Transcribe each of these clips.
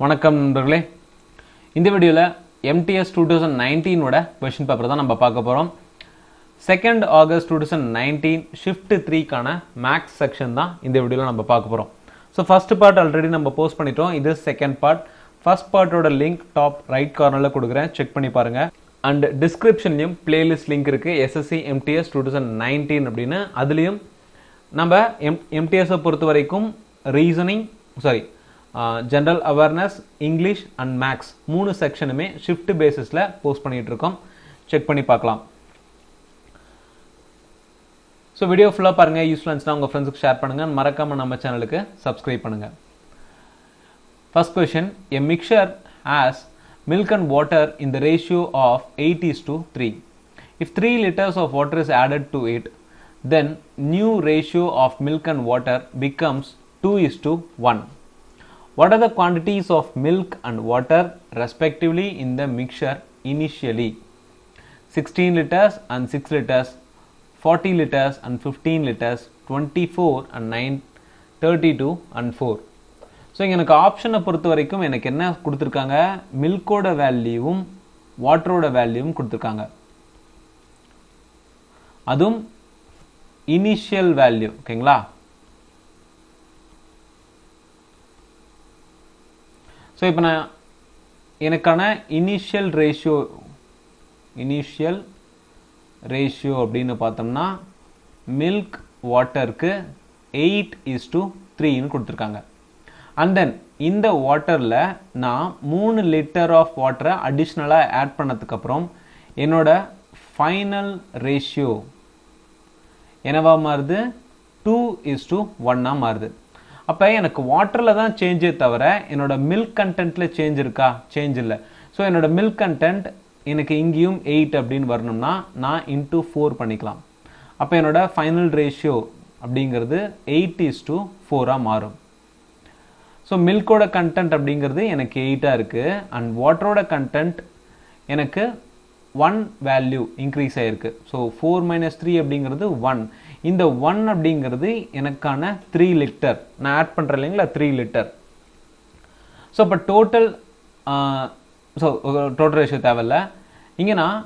வணக்கம் நண்பர்களே. இந்த வீடியோவில் MTS 2019 ஓட क्वेश्चन பேப்பர் தான் நம்ம பார்க்க போகிறோம். 2nd ஆகஸ்ட் 2019 ஷிஃப்ட் 3க்கான மேக்ஸ் செக்ஷன் தான் இந்த வீடியோவில் நம்ம பார்க்க போகிறோம். ஸோ ஃபர்ஸ்ட் பார்ட் ஆல்ரெடி நம்ம போஸ்ட் பண்ணிட்டோம். இது செகண்ட் பார்ட். ஃபர்ஸ்ட் பார்ட்டோட லிங்க் டாப் ரைட் கார்னரில் கொடுக்குறேன், செக் பண்ணி பாருங்கள். அண்ட் டிஸ்கிரிப்ஷன்லையும் பிளேலிஸ்ட் லிங்க் இருக்குது, SSC MTS 2019 அப்படின்னு. அதுலேயும் நம்ம MTSஐ பொறுத்த வரைக்கும் reasoning general awareness, English and maths 3 செக்ஷனுமே ஷிஃப்ட் பேசிஸில் போஸ்ட் பண்ணிட்டு இருக்கோம், செக் பண்ணி பார்க்கலாம். ஸோ வீடியோ ஃபுல்லாக பாருங்கள். யூஸ்ஃபுல்லாக இருந்துச்சுன்னா உங்கள் ஃப்ரெண்ட்ஸுக்கு ஷேர் பண்ணுங்கள். மறக்காமல் நம்ம சேனலுக்கு சப்ஸ்கிரைப் பண்ணுங்கள். First question, a mixture has milk and water in the ratio of 8:3. If 3 liters of water is added to it, then new ratio of milk and water becomes 2:1. What are the quantities of milk and water respectively in the mixture initially? 16 liters and 6 liters, 40 liters and 15 liters, 24 and 9, 32 and 4. So எனக்கு ஆப்ஷனை பொறுத்த வரைக்கும் எனக்கு என்ன கொடுத்துருக்காங்க, மில்கோட வேல்யூவும் வாட்டரோட வேல்யூவும் கொடுத்துருக்காங்க. அதுவும் இனிஷியல் வேல்யூ. ஓகேங்களா? ஸோ இப்போ நான் எனக்கான இனிஷியல் ரேஷியோ அப்படின்னு பார்த்தோம்னா மில்க் வாட்டருக்கு 8:3 கொடுத்துருக்காங்க. அண்ட் தென் இந்த வாட்டரில் நான் 3 லிட்டர் ஆஃப் வாட்டரை அடிஷ்னலாக ஆட் பண்ணதுக்கப்புறம் என்னோட ஃபைனல் ரேஷியோ என்னவா மாறுது, 2:1 மாறுது. அப்போ எனக்கு வாட்டரில் தான் சேஞ்சே தவிர என்னோட மில்க் கண்டென்ட்டில் சேஞ்ச் இருக்கா? சேஞ்ச் இல்லை. ஸோ என்னோட மில்க் கண்டென்ட் எனக்கு இங்கேயும் 8 அப்படின்னு வரணும்னா நான் into 4 பண்ணிக்கலாம். அப்போ என்னோட ஃபைனல் ரேஷியோ அப்படிங்கிறது 8:4 மாறும். ஸோ மில்கோட கண்டென்ட் அப்படிங்கிறது எனக்கு 8 இருக்குது. அண்ட் வாட்டரோட கண்டென்ட் எனக்கு 1 வேல்யூ இன்க்ரீஸ் ஆகிருக்கு. ஸோ 4 - 3 அப்படிங்கிறது 1. இந்த 1 அப்படிங்கிறது எனக்கான 3 லிட்டர் நான் ஆட் பண்ணுறேன் இல்லைங்களா, 3 லிட்டர். ஸோ இப்போ டோட்டல் ரேஷியோ தேவையில்ல. இங்கே நான்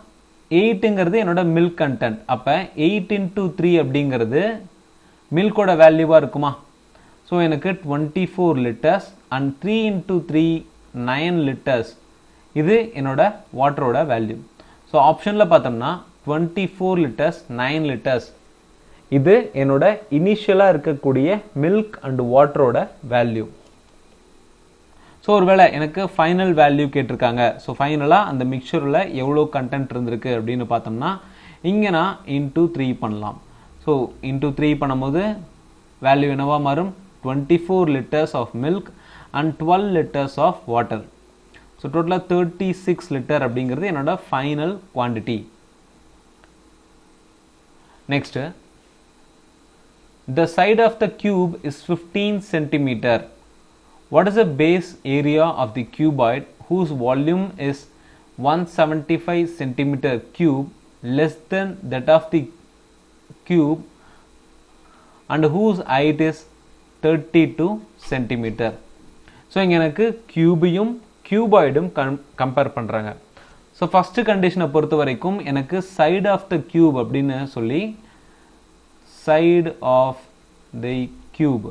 8ங்கிறது என்னோட மில்க் கண்டென்ட். அப்போ 8 × 3 அப்படிங்கிறது மில்கோட வேல்யூவாக இருக்குமா? ஸோ எனக்கு 24 லிட்டர்ஸ் அண்ட் 3 × 3 9 லிட்டர்ஸ். இது என்னோட வாட்டரோட வேல்யூ. ஸோ ஆப்ஷனில் பார்த்தோம்னா 24 லிட்டர்ஸ் 9 லிட்டர்ஸ் இது என்னோட இனிஷியலாக இருக்கக்கூடிய மில்க் அண்ட் வாட்டரோட வேல்யூ. ஸோ ஒருவேளை எனக்கு ஃபைனல் வேல்யூ கேட்டிருக்காங்க. ஸோ ஃபைனலாக அந்த மிக்சரில் எவ்வளோ கண்டென்ட் இருந்திருக்கு அப்படின்னு பார்த்தோம்னா இங்கே நான் into 3 பண்ணலாம். ஸோ into 3 பண்ணும்போது வேல்யூ என்னவா மாறும், 24 liters of milk and 12 liters of water. So டோட்டலாக 36 லிட்டர் அப்படிங்கிறது என்னோட final quantity. Next, the side of the cube is 15 centimeter. What is the base area of the cuboid whose volume is 175 centimeter cube less than that of the cube and whose height is 32 centimeter? So இங்கே எனக்கு கியூபையும் கியூபாய்டும் compare பண்ணுறாங்க. So first கண்டிஷனை பொறுத்த வரைக்கும் எனக்கு side of the cube அப்படின்னு சொல்லி side of the cube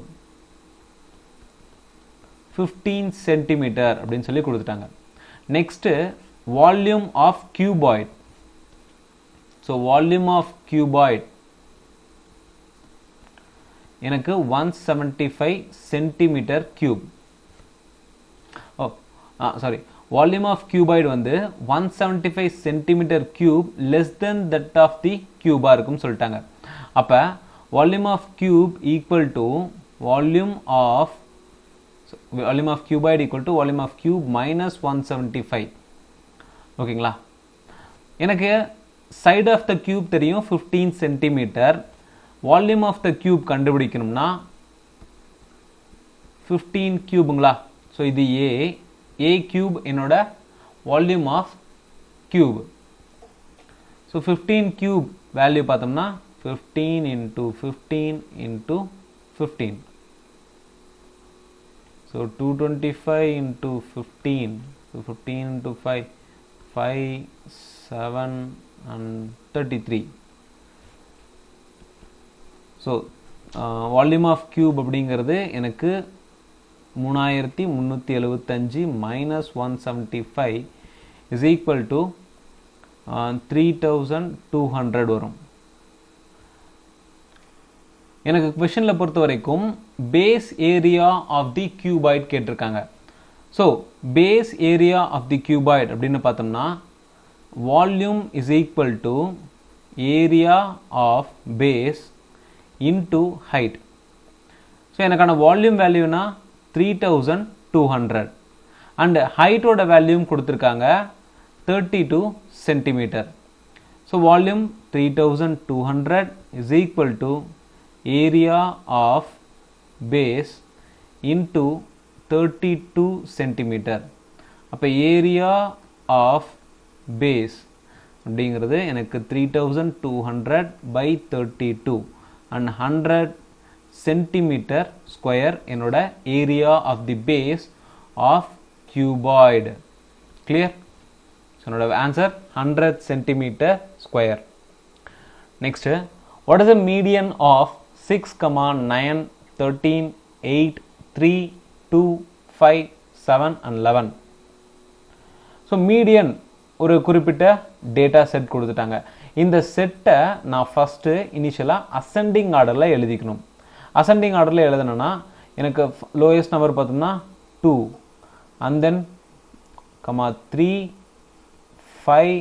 15 centimeter அப்படின்னு சொல்லி கொடுத்துட்டாங்க. Next volume of cuboid. So volume of cuboid எனக்கு 175 centimetre cube. Volume of cuboid வந்து 175 centimetre cube less then that of the கியூபாக இருக்குன்னு சொல்லிட்டாங்க. அப்போ volume of cube equal to volume of cuboid equal to volume of cube minus 175. ஓகேங்களா? எனக்கு side of the cube தெரியும் 15 centimetre. Volume of the cube கண்டுபிடிக்கணும்னா 15 கியூபுங்களா? ஸோ இது ஏ கியூப் என்னோட volume of cube. So 15 cube value பார்த்தோம்னா 15 × 15 × 15. So 225 into 15, so 15 into 5, 5, 7 and 33. So volume of cube அப்படிங்கிறது எனக்கு 3375 minus 175 is equal to 3200 வரும். எனக்கு क्वेश्चनல பொறுத்த வரைக்கும் base area of the cuboid கேட்டிருக்காங்க. So base area of the cuboid அப்படின்னு பார்த்தோம்னா volume is equal to area of base into height. So எனக்கான volume வேல்யூனா 3200 and height ஓட வேல்யூம் கொடுத்திருக்காங்க 32 centimeter. So volume 3200 is equal to area of base into 32 centimeter. அப்ப area of base அப்படிங்கிறது எனக்கு 3200 by 32 and 100 centimeter square என்னோட area of the base of cuboid. Clear? So என்னோட answer 100 centimeter square. Next, what is the median of 6, 9, 13, 8, 3, 2, 5, 7 and 11? So median ஒரு குறிப்பிட்ட data set கொடுத்துட்டாங்க. இந்த செட்டை நான் ஃபர்ஸ்ட் இனிஷியலா அசெண்டிங் ஆர்டர்ல எழுதிக்கணும். அசெண்டிங் ஆர்டர்ல எழுதணும்னா எனக்கு லோயஸ்ட் நம்பர் பார்த்தோம்னா 2 and then 3 5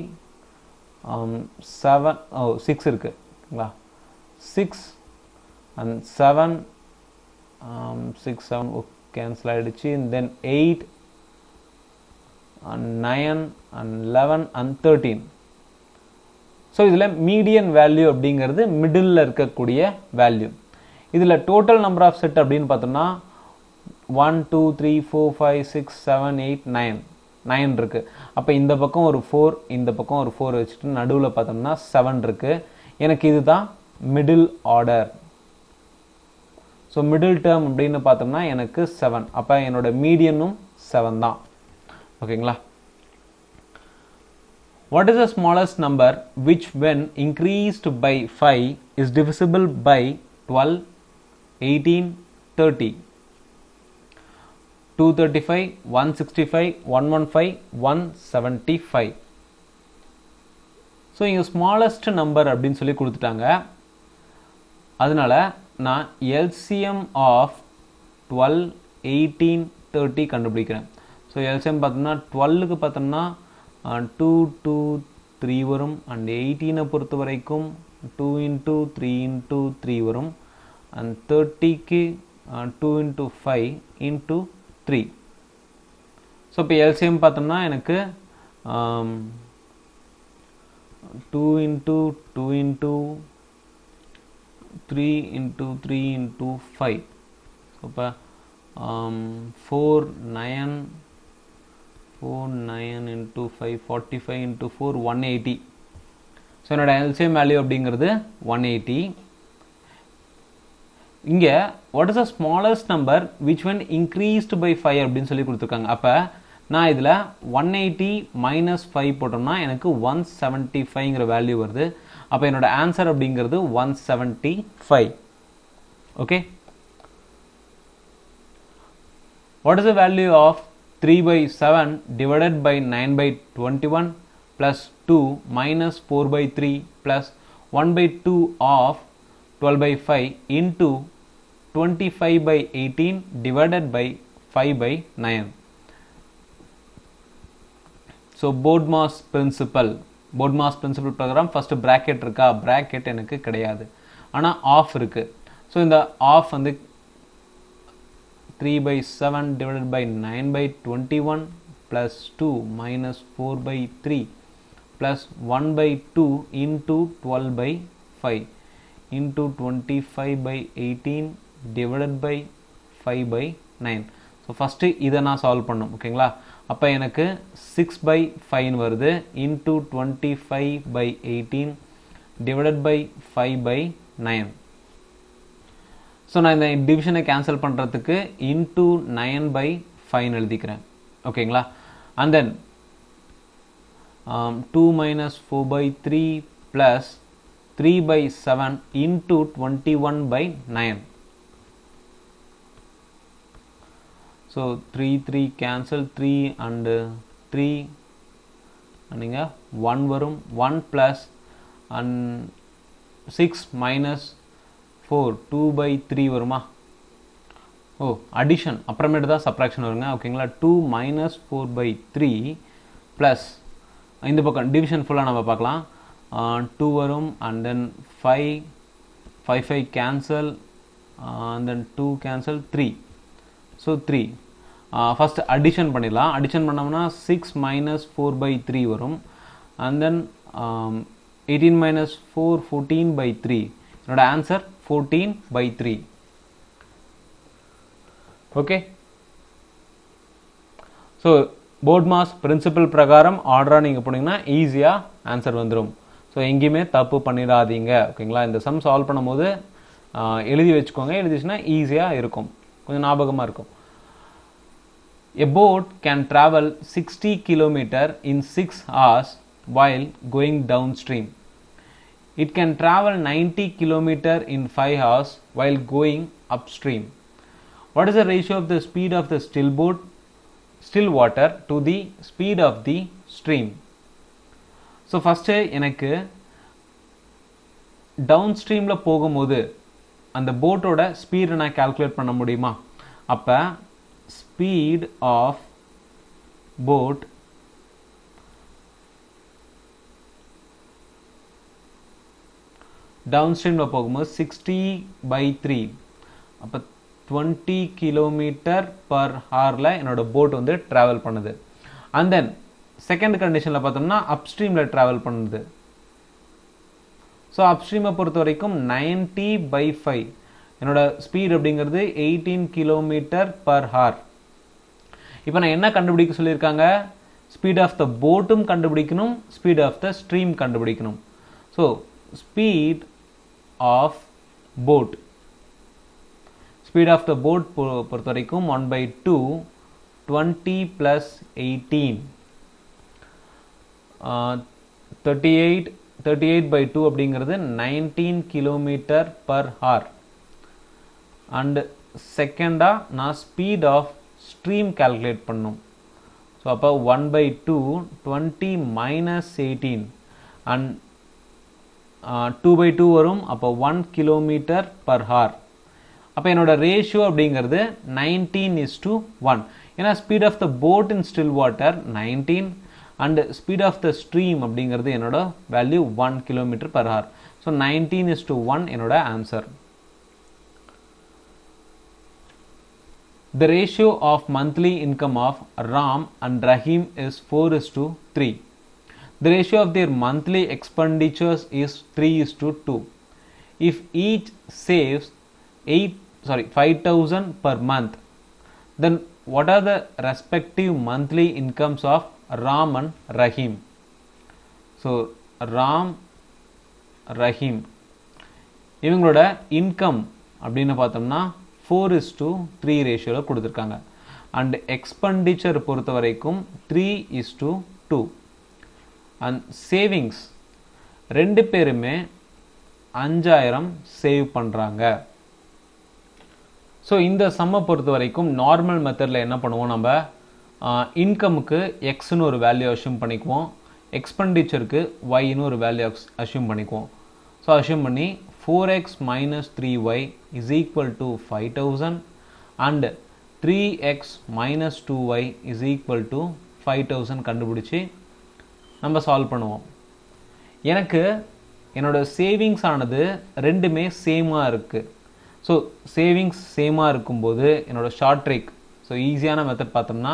7 6 இருக்குங்களா 6 and 7 6 7 கேன்சல் ஆயிடுச்சு and then 8 and 9 and 11 and 13. So இதில் மீடியன் வேல்யூ அப்படிங்கிறது மிடில் இருக்கக்கூடிய வேல்யூ. இதில் டோட்டல் நம்பர் ஆஃப் செட் அப்படின்னு பார்த்தோம்னா 1 2 3 4 5 6 7 8 9 இருக்கு. அப்போ இந்த பக்கம் ஒரு 4 இந்த பக்கம் ஒரு 4 வச்சுட்டு நடுவில் பார்த்தோம்னா 7 இருக்கு. எனக்கு இதுதான் middle order. So middle term அப்படின்னு பார்த்தோம்னா எனக்கு 7. அப்போ என்னோட மீடியனும் 7 தான். ஓகேங்களா? What is the smallest number which when increased by 5 is divisible by 12, 18, 30? 235, 165, 115, 175. So இங்கே ஸ்மாலஸ்ட் நம்பர் அப்படின்னு சொல்லி கொடுத்துட்டாங்க. அதனால நான் எல்சிஎம் ஆஃப் 12, 18, 30 கண்டுபிடிக்கிறேன். ஸோ எல்சிஎம் பார்த்தோம்னா 12க்கு பார்த்தோம்னா 2 2 3 வரும் அண்ட் 18 பொறுத்த வரைக்கும் 2 into 3 into 3 வரும் அண்ட் 30க்கு 2 into 5 into 3. ஸோ இப்போ எல்சிஎம் பார்த்தோம்னா எனக்கு 2 into 2 into 3 into 3 into 5. So இப்போ 4 9 into 5 45 into 4 180. ஸோ என்னோட எல்சிஎம் வேல்யூ அப்படிங்கிறது 180. இங்கே what is the smallest number which when increased by 5 அப்படின்னு சொல்லி கொடுத்துருக்காங்க. அப்போ நான் இதில் 180 minus 5 போட்டோம்னா எனக்கு 175ங்கிற வேல்யூ வருது. அப்போ என்னோட ஆன்சர் அப்படிங்கிறது 175. Okay, what is the value of 3 by 7 divided by 9 by 21 plus 2 minus 4 by 3 plus 1 by 2 of 12 by 5 into 25 by 18 divided by 5 by 9. So Bodmas principle program first bracket இருக்கா, bracket எனக்கு கிடையாது, ஆனால் of இருக்கு. So இந்த of வந்து 3 by 7 divided by 9 by 21 plus 2 minus 4 by 3 plus 1 by 2 into 12 by 5 into 25 by 18 divided by 5 by 9. So first இதை நான் solve பண்ணும். ஓகேங்களா? அப்போ எனக்கு 6 by 5 வருது into 25 by 18 divided by 5 by 9. So நான் இந்த டிவிஷனை கேன்சல் பண்ணுறதுக்கு இன்டூ 9/5 எழுதிக்கிறேன். ஓகேங்களா? And then 2 minus 4/3 plus 3/7 into 21/9. So 3 cancel, 3 and 3 and 1 varum, 1 plus and 6 minus 4 2/3 வருமா? addition அப்புறமேட்டு தான் subtraction வருங்க. ஓகேங்களா? 2 minus 4/3 plus இந்த பக்கம் டிவிஷன் ஃபுல்லாக நம்ம பார்க்கலாம். 2 வரும் and then 5 cancel and then 2 cancel 3. So 3 first addition பண்ணிடலாம். addition பண்ணோம்னா 6 minus 4/3 வரும் and then 18 minus 4 14/3. என்னோட ஆன்சர் 14/3. Okay. So BODMAS principle பிரகாரம் ஆர்டராக நீங்கள் போனீங்கன்னா ஈஸியாக ஆன்சர் வந்துடும். ஸோ எங்கேயுமே தப்பு பண்ணிடாதீங்க. ஓகேங்களா? இந்த சம் சால்வ் பண்ணும்போது எழுதி வச்சுக்கோங்க. எழுதிச்சுன்னா ஈஸியாக இருக்கும், கொஞ்சம் ஞாபகமாக இருக்கும். A boat can travel 60 km in 6 hours while going downstream. It can travel 90 km in 5 hours while going upstream. What is the ratio of the speed of the still water to the speed of the stream? So first எனக்கு downstreamல போகும்போது அந்த போட்டோட ஸ்பீடை நான் calculate பண்ண முடியுமா? அப்போ speed of boat downstreamல போகும்போது 60/3, அப்போ 20 கிலோமீட்டர் பர் ஹார்ல என்னோட போட் வந்து டிராவல் பண்ணுது. அண்ட் தென் செகண்ட் கண்டிஷனில் பார்த்தோம்னா அப்ஸ்ட்ரீமில் டிராவல் பண்ணுது. ஸோ அப்ஸ்ட்ரீமை பொறுத்த வரைக்கும் 90/5 என்னோட ஸ்பீட் அப்படிங்கிறது 18 கிலோமீட்டர் பர் ஹார். இப்போ நான் என்ன கண்டுபிடிக்க சொல்லியிருக்காங்க? ஸ்பீட் ஆஃப் த போட்டும் கண்டுபிடிக்கணும், ஸ்பீட் ஆஃப் த ஸ்ட்ரீம் கண்டுபிடிக்கணும். So speed of boat, speed of the boat பொறுத்த வரைக்கும் 1/2 20 plus 18 38/2 அப்படிங்கிறது 19 கிலோமீட்டர் பர் ஹார். அண்ட் செகண்டாக நான் ஸ்பீட் ஆஃப் ஸ்ட்ரீம் கால்குலேட் பண்ணும். ஸோ அப்போ 1/2 20 minus 18 அண்ட் 2/2 வரும். அப்போ 1 கிலோமீட்டர் பர் ஹார். அப்போ என்னோட ரேஷியோ அப்படிங்கிறது 19:1. ஏன்னா speed of the boat in still water 19 and speed of the stream அப்படிங்கிறது என்னோட value 1 kilometer per hour. So 19:1 என்னோட answer. The ratio of monthly income of Ram and Rahim is 4:3. The ratio of their monthly expenditures is 3:2. If each saves 5,000 per month, then what are the respective monthly incomes of Ram and Rahim? So Ram, Rahim இவங்களோட income அப்படின்னு பார்த்தோம்னா 4:3 ரேஷியோவில் கொடுத்துருக்காங்க. And expenditure பொறுத்த வரைக்கும் 3:2. And savings ரெண்டு பேருமே 5,000 save பண்ணுறாங்க. ஸோ இந்த சம்மை பொறுத்த வரைக்கும் நார்மல் மெத்தடில் என்ன பண்ணுவோம்? நம்ம இன்கமுக்கு எக்ஸ்னு ஒரு வேல்யூ அஷ்யூம் பண்ணிக்குவோம், எக்ஸ்பெண்டிச்சருக்கு ஒய்னு ஒரு வேல்யூ அஷ்யூம் பண்ணிக்குவோம். ஸோ அஷ்யூம் பண்ணி 4x minus 3y is equal to 5,000 and 3x minus 2y is equal to 5,000 கண்டுபிடிச்சி நம்ம சால்வ் பண்ணுவோம். எனக்கு என்னோட சேவிங்ஸ் ஆனது ரெண்டுமே சேமாக இருக்குது. ஸோ சேவிங்ஸ் சேமாக இருக்கும்போது என்னோட ஷார்ட் ட்ரிக், ஸோ ஈஸியான மெத்தட் பார்த்தோம்னா,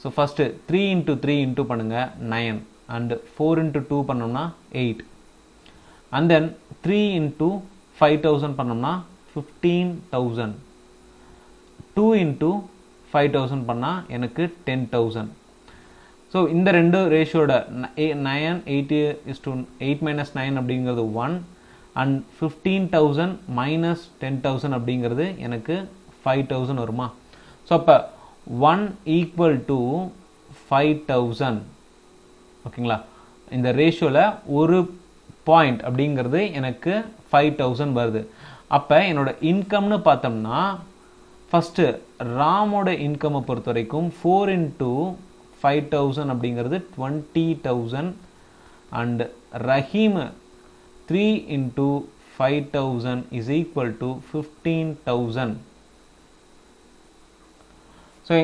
ஸோ ஃபஸ்ட்டு 3 into 3 into பண்ணுங்கள் 9 அண்ட் 4 into 2 பண்ணோம்னா 8 and then 3 into 5,000 பண்ணோம்னா 15,000. 2 into 5,000 பண்ணால் எனக்கு 10,000. ஸோ இந்த ரெண்டு ரேஷியோட 9 8 minus 9 அப்படிங்கிறது 1 அண்ட் 15,000 மைனஸ் 10,000 அப்படிங்கிறது எனக்கு 5,000 வருமா? ஸோ அப்போ 1 ஈக்குவல் டு 5,000 ஓகேங்களா? இந்த ரேஷியோவில் ஒரு பாயிண்ட் அப்படிங்கிறது எனக்கு 5,000 வருது. அப்போ என்னோட இன்கம்னு பார்த்தோம்னா ஃபஸ்ட்டு ராமோட இன்கம்மை பொறுத்த வரைக்கும் 4 into 5,000 அப்படிங்கிறது 20,000 and Rahim 3 into 5,000 is equal to 15,000. So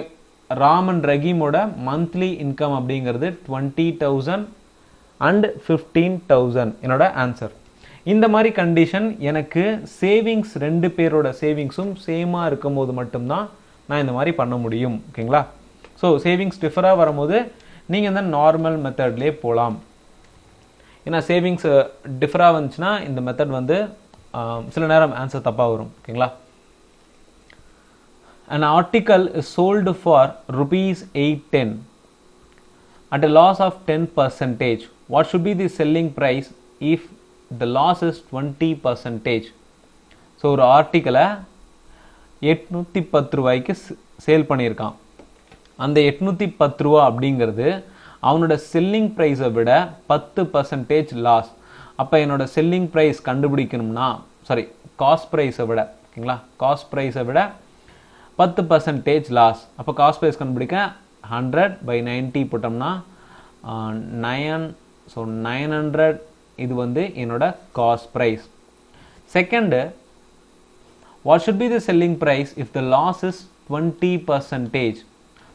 Ram and ரஹீமோட மந்த்லி இன்கம் அப்படிங்கிறது 20,000 அண்ட் 15,000 என்னோட ஆன்சர். இந்த மாதிரி கண்டிஷன் எனக்கு சேவிங்ஸ் ரெண்டு பேரோட சேவிங்ஸும் சேமாக இருக்கும் போது மட்டும்தான் நான் இந்த மாதிரி பண்ண முடியும். ஓகேங்களா? ஸோ சேவிங்ஸ் டிஃபராக வரும்போது நீங்கள் இந்த நார்மல் மெத்தட்லேயே போகலாம். ஏன்னா சேவிங்ஸ் டிஃபராக வந்துச்சுன்னா இந்த மெத்தட் வந்து சில நேரம் ஆன்சர் தப்பாக வரும். ஓகேங்களா? An article is sold for rupees 810 at a loss of 10%. What should be the selling price if the loss is 20%? So ஒரு ஆர்டிக்கலை 810 ரூபாய்க்கு சேல் பண்ணியிருக்கான். அந்த 810 ரூபா அப்படிங்கிறது அவனோட செல்லிங் ப்ரைஸை விட 10% லாஸ். அப்போ என்னோட செல்லிங் ப்ரைஸ் கண்டுபிடிக்கணும்னா காஸ்ட் ப்ரைஸை விட ஓகேங்களா, காஸ்ட் ப்ரைஸை விட 10% லாஸ். அப்போ காஸ்ட் ப்ரைஸ் கண்டுபிடிக்க 100/90 போட்டோம்னா 9. ஸோ 900 இது வந்து என்னோட cost price. Second, what should be the selling price if the loss is 20%?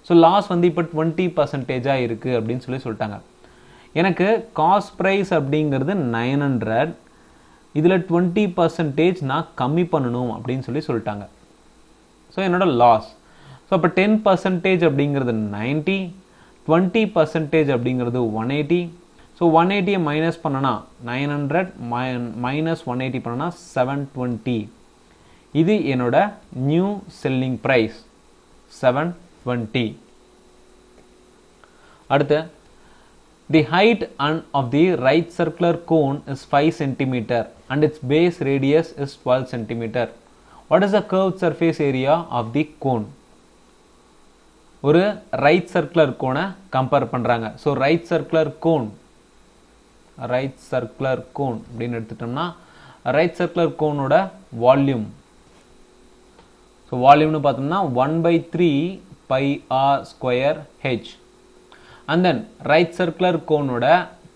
So loss வந்து இப்போ 20% இருக்குது அப்படின்னு சொல்லிட்டாங்க. எனக்கு காஸ்ட் ப்ரைஸ் அப்படிங்கிறது 900, இதில் 20% நான் கம்மி பண்ணணும் அப்படின்னு சொல்லிட்டாங்க. ஸோ என்னோட லாஸ். ஸோ அப்போ 10% அப்படிங்கிறது 90, 20% அப்படிங்கிறது 180. ஸோ 180 மைனஸ் பண்ணனா 900 மைனஸ் 180 பண்ணனா 720. இது என்னோட நியூ செல்லிங் ப்ரைஸ் 720. அடுத்து, the height of the right circular cone is 5 cm and its base radius is 12 cm. What is the curved surface area of the cone? ஒரு right circular கோனை compare பண்ணுறாங்க. So right circular cone அப்படின்னு எடுத்துட்டோம்னா right circular கோனோட volume, so வால்யூம்னு பார்த்தோம்னா 1/3 πr²h. And then right circular கோனோட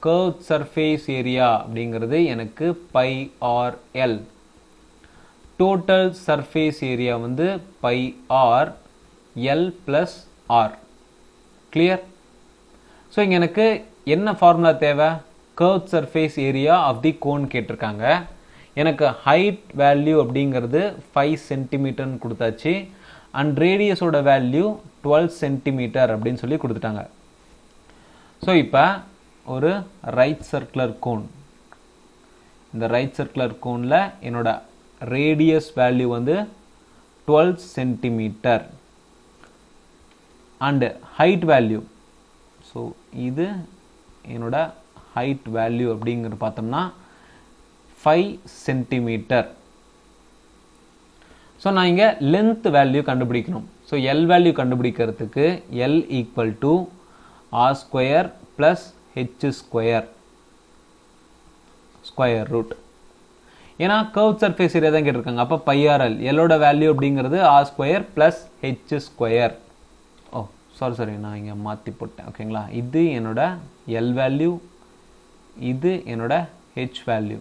curve surface area அப்படிங்கிறது எனக்கு πrl. டோட்டல் சர்ஃபேஸ் ஏரியா வந்து πrl + r. கிளியர்? ஸோ இங்கே எனக்கு என்ன ஃபார்முலா தேவை? Curve surface area of the cone கேட்டிருக்காங்க. எனக்கு ஹைட் வேல்யூ அப்படிங்கிறது 5 சென்டிமீட்டர்னு கொடுத்தாச்சு. அண்ட் ரேடியஸோட வேல்யூ 12 சென்டிமீட்டர் அப்படின்னு சொல்லி கொடுத்துட்டாங்க. ஸோ இப்போ ஒரு ரைட் சர்க்குலர் கோன், இந்த ரைட் சர்க்குலர் கோனில் என்னோட ரேடியஸ் வேல்யூ வந்து 12 centimeter and height value, so இது என்னோட ஹைட் வேல்யூ அப்படிங்கிறது பார்த்தோம்னா 5 சென்டிமீட்டர். ஸோ நான் இங்கே லென்த் வேல்யூ கண்டுபிடிக்கணும். ஸோ எல் வேல்யூ கண்டுபிடிக்கிறதுக்கு L equal to r² + h² square root. ஏன்னா கர்வ் சர்ஃபேஸ் ஏரியா தான் கேட்டிருக்காங்க. அப்போ πrl, எல்லோட வேல்யூ அப்படிங்கிறது r² + h². ஓ சாரி நான் இங்கே மாற்றி போட்டேன். ஓகேங்களா? இது என்னோட எல் வேல்யூ, இது என்னோட ஹெச் வேல்யூ.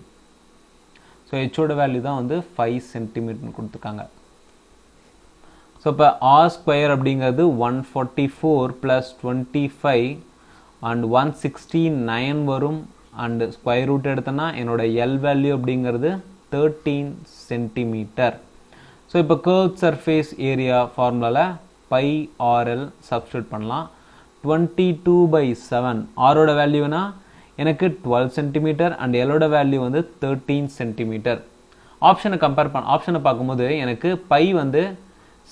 ஸோ ஹெச்சோட வேல்யூ தான் வந்து 5 சென்டிமீட்டர்னு கொடுத்துருக்காங்க. ஸோ இப்போ r² அப்படிங்கிறது 144 + 25 அண்ட் 169 வரும். அண்டு ஸ்கொயர் ரூட் எடுத்தோன்னா என்னோட எல் வேல்யூ அப்படிங்கிறது 13 சென்டிமீட்டர். ஸோ இப்போ கர்வ் சர்ஃபேஸ் ஏரியா ஃபார்முலாவில் πrl சப்ஸ்டியூட் பண்ணலாம். 22/7 ஆரோட வேல்யூனா எனக்கு 12 சென்டிமீட்டர் அண்ட் எல்லோட வேல்யூ வந்து 13 சென்டிமீட்டர். ஆப்ஷனை பார்க்கும்போது எனக்கு பை வந்து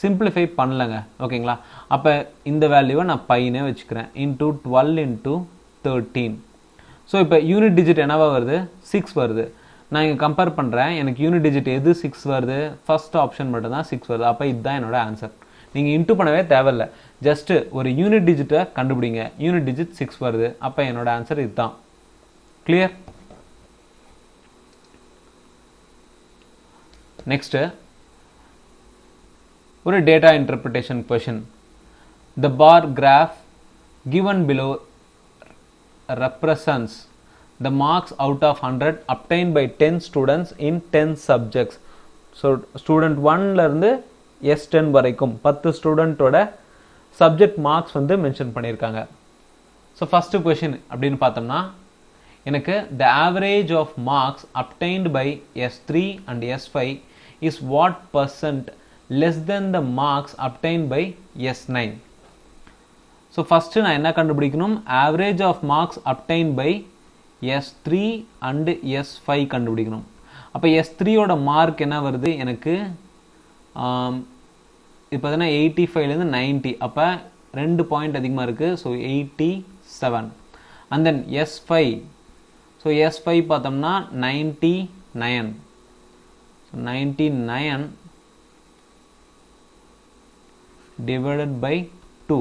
சிம்பிளிஃபை பண்ணலங்க. ஓகேங்களா? அப்போ இந்த வேல்யூவை நான் பைனே வச்சுக்கிறேன். இன்டூ 12 × 13. ஸோ இப்போ யூனிட் டிஜிட் என்னவா வருது? 6 வருது. நான் இங்கே கம்பேர் பண்ணுறேன், எனக்கு யூனிட் டிஜிட் எது 6 வருது, ஃபர்ஸ்ட் ஆப்ஷன் மட்டும் தான் 6 வருது. அப்போ இதுதான் என்னோட ஆன்சர். நீங்கள் இன்ட்டு பண்ணவே தேவையில்லை, ஜஸ்ட்டு ஒரு யூனிட் டிஜிட்டை கண்டுபிடிங்க. யூனிட் டிஜிட் 6 வருது, அப்போ என்னோட ஆன்சர் இதுதான். கிளியர்? நெக்ஸ்ட்டு ஒரு data interpretation question. The bar graph given below represents the marks out of 100 obtained by 10 students in 10 subjects. So student 1ல இருந்து S10 வரைக்கும் 10 ஸ்டூடெண்ட்டோட சப்ஜெக்ட் மார்க்ஸ் வந்து மென்ஷன் பண்ணியிருக்காங்க. ஸோ ஃபஸ்ட்டு கொஷின் அப்படின்னு பார்த்தோம்னா, எனக்கு the average of marks obtained by S3 and S5 is what percent less than the marks obtained by S9. So first நான் என்ன கண்டுபிடிக்கணும், average of marks obtained by S3 and S5 கண்டுபிடிக்கணும். அப்போ S3யோட mark என்ன வருது எனக்கு, இப்போ பார்த்தீங்கன்னா 85லேருந்து 90, அப்போ 2 பாயிண்ட் அதிகமாக இருக்குது. So 87. And then S5, so S5 பார்த்தோம்னா 99. So 99 divided by 2.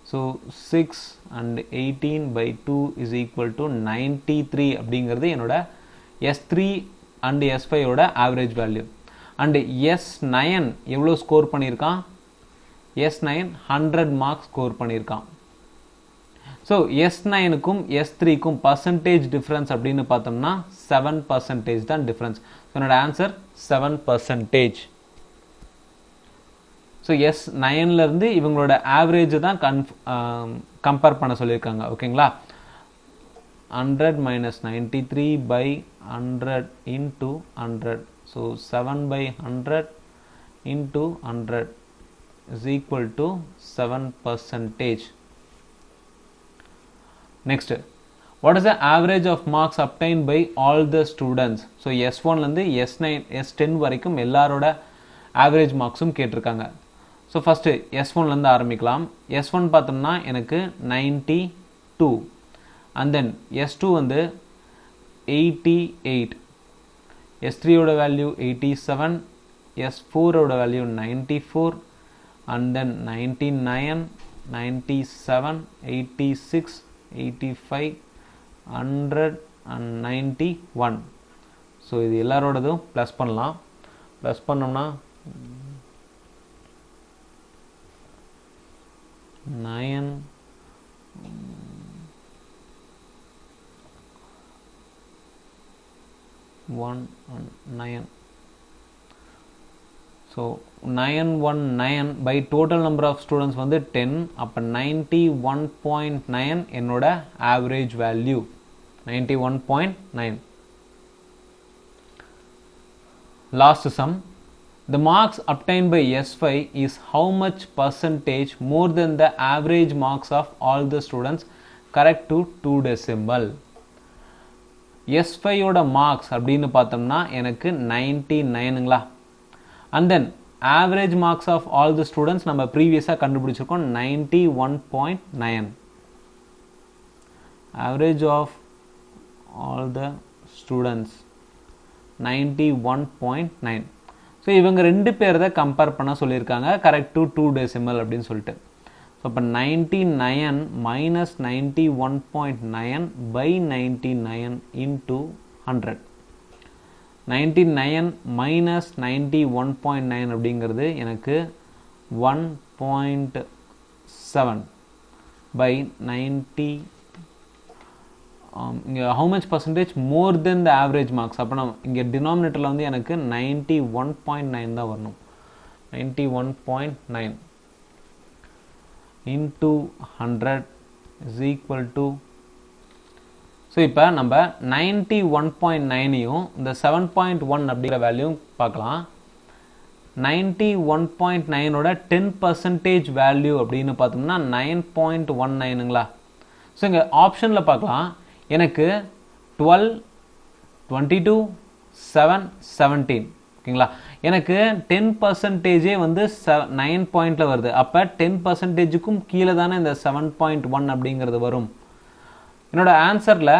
So 6 and 18 by 2 is equal to 93 அப்படிங்கிறது என்னோட S3 and S5 ஓட ஆவரேஜ் வேல்யூ. அண்ட் S9 எவ்வளோ ஸ்கோர் பண்ணியிருக்கான், S9 100 மார்க்ஸ் ஸ்கோர் பண்ணியிருக்கான். ஸோ S9க்கும் S3க்கும் பர்சன்டேஜ் டிஃப்ரென்ஸ் அப்படின்னு பார்த்தோம்னா 7% தான் டிஃப்ரென்ஸ். ஸோ என்னோட ஆன்சர் 7%. ஸோ S9லேருந்து இவங்களோட ஆவரேஜ் தான் கம்பேர் பண்ண சொல்லியிருக்காங்க. ஓகேங்களா? 100 minus 93 by 100 into 100. So 7 by 100 into 100 is equal to 7%. Next, what is the average of marks obtained by all the students? So S1லேருந்து S10 வரைக்கும் எல்லாரோட ஆவரேஜ் மார்க்ஸும் கேட்டிருக்காங்க. ஸோ ஃபஸ்ட்டு S1லேருந்து ஆரம்பிக்கலாம். S1 பார்த்தோம்னா எனக்கு 92, அண்ட் தென் S2 வந்து 88, S3யோட வேல்யூ 87, S4ஓட value 94, and then 99, 97, 86, 85, 100 and 91. So இது எல்லாரோடதும் ப்ளஸ் பண்ணலாம். ப்ளஸ் பண்ணோம்னா 9 1 9. So 919 by total number of students வந்து 10. அப்போ 91.9 என்னோட average value 91.9. Last some. The marks obtained by S5 is how much percentage more than the average marks of all the students correct to 2 decimal. S5 ஓட marks அப்படின்னு பார்த்தோம்னா எனக்கு 99ங்களா. And then average marks of all the students நம்ம ப்ரீவியஸாக கண்டுபிடிச்சிருக்கோம் 91.9. Average of all the students 91.9. So இவங்க ரெண்டு பேர் தான் கம்பேர் பண்ண சொல்லியிருக்காங்க கரெக்ட் டு 2 decimal அப்படின்னு சொல்லிட்டு. ஸோ இப்போ 99 minus 91.9 by 99 into 100. 99 minus 91.9 அப்படிங்கிறது எனக்கு 1.7 by 90. இங்கே how much percentage more than the average marks. அப்போ நான் இங்கே டினாமினேட்டரில் வந்து எனக்கு 91.9 தான் வரணும். 91.9 into 100 is equal to. So இப்போ நம்ம 91.9ஐயும் இந்த 7.1 அப்படிங்கிற வேல்யூ பார்க்கலாம். 91.9ஓட 10% வேல்யூ அப்படின்னு பார்த்தோம்னா 9.19ங்களா. ஸோ இங்கே ஆப்ஷனில் பார்க்கலாம், எனக்கு 12, 22, 7, 17. ஓகேங்களா. எனக்கு 10% வந்து 9 பாயிண்டில் வருது. அப்போ 10%க்கும் கீழே தானே இந்த 7.1 அப்படிங்கிறது வரும். என்னோட ஆன்சரில்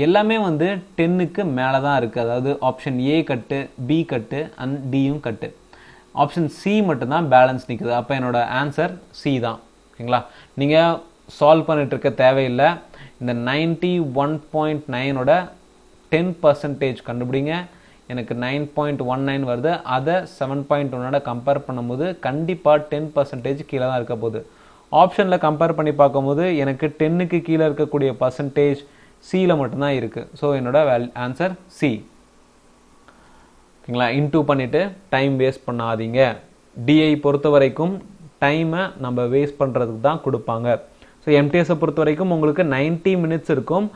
எல்லாமே வந்து 10க்கு மேலே தான் இருக்குது. அதாவது option A cut, B cut and டியும் கட்டு. ஆப்ஷன் சி மட்டும்தான் பேலன்ஸ் நிற்குது. அப்போ என்னோட ஆன்சர் சி தான். ஓகேங்களா? நீங்கள் சால்வ் பண்ணிட்டு இருக்க தேவையில்லை. இந்த 91.9ஓட 10% கண்டுபிடிங்க. எனக்கு 9.19 வருது. அதை 7.1ஓட கம்பேர் பண்ணும்போது கண்டிப்பாக 10% கீழே தான் இருக்க போகுது. ஆப்ஷனில் கம்பேர் பண்ணி பார்க்கும்போது எனக்கு 10க்கு கீழே இருக்கக்கூடிய பர்சன்டேஜ் சியில் மட்டும்தான் இருக்குது. ஸோ என்னோட ஆன்சர் சி. ஓகேங்களா? இன்டூ பண்ணிவிட்டு டைம் வேஸ்ட் பண்ணாதீங்க. டிஐ பொறுத்த வரைக்கும் டைமை நம்ம வேஸ்ட் பண்ணுறதுக்கு தான் கொடுப்பாங்க. ஸோ எம்டிஎஸை பொறுத்த வரைக்கும் உங்களுக்கு 90 மினிட்ஸ் இருக்கும்.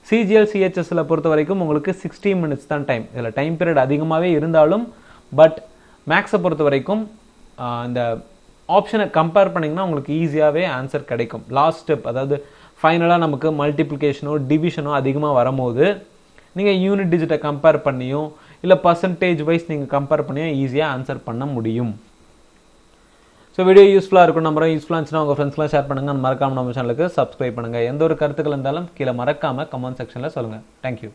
சிஜிஎல் சிஹெச்எஸ்ல பொறுத்த வரைக்கும் உங்களுக்கு 60 மினிட்ஸ் தான் டைம். இதில் டைம் பீரியட் அதிகமாகவே இருந்தாலும் பட் மேக்ஸை பொறுத்த வரைக்கும் இந்த ஆப்ஷனை கம்பேர் பண்ணிங்கன்னா உங்களுக்கு ஈஸியாகவே ஆன்சர் கிடைக்கும். லாஸ்ட் ஸ்டெப், அதாவது ஃபைனலாக நமக்கு மல்டிப்ளிகேஷனோ டிவிஷனோ அதிகமாக வரும்போது நீங்கள் யூனிட் டிஜிட்டை கம்பேர் பண்ணியும் இல்லை பர்சன்டேஜ் வைஸ் நீங்கள் கம்பேர் பண்ணியும் ஈஸியாக ஆன்சர் பண்ண முடியும். ஸோ வீடியோ யூஸ்ஃபுல்லாக இருக்கும். நம்பரும் யூஸ்ஃபுல்லாக இருந்துச்சுன்னா உங்கள் ஃப்ரெண்ட்ஸ்லாம் ஷேர் பண்ணுங்கள். மறக்காமல் நம்ம சேனலுக்கு சப்ஸ்கிரைப் பண்ணுங்கள். எந்த ஒரு கருத்துக்கள் இருந்தாலும் கீழே மறக்காமல் கமெண்ட் செக்ஷனில் சொல்லுங்கள். தேங்க்யூ.